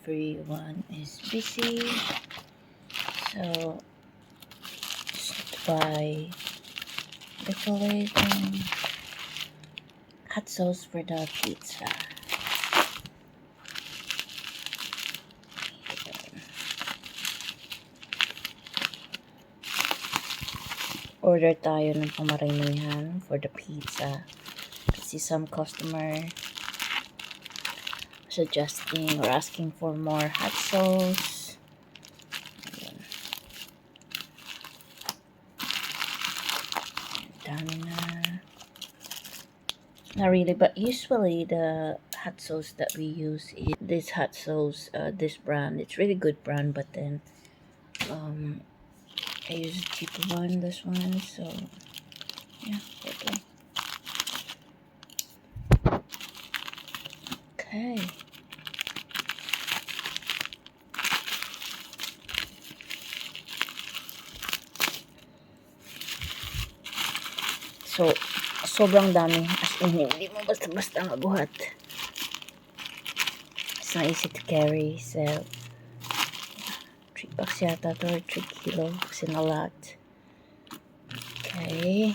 everyone is busy, so just buy chocolate and hot sauce for the pizza. Order tayo ng pamaramihan for the pizza kasi some customer suggesting or asking for more hot sauce. Ayan. Dami na. Not really, but usually the hot sauce that we use is this hot sauce, this brand. It's really good brand, but then I use a cheaper one, this one, so yeah, okay. Okay. So, sobrang dami. As in, hindi mo basta-basta mabuhat. It's not easy to carry, so 3 packs yata to, or 3 kilo, kasi na lot. Okay.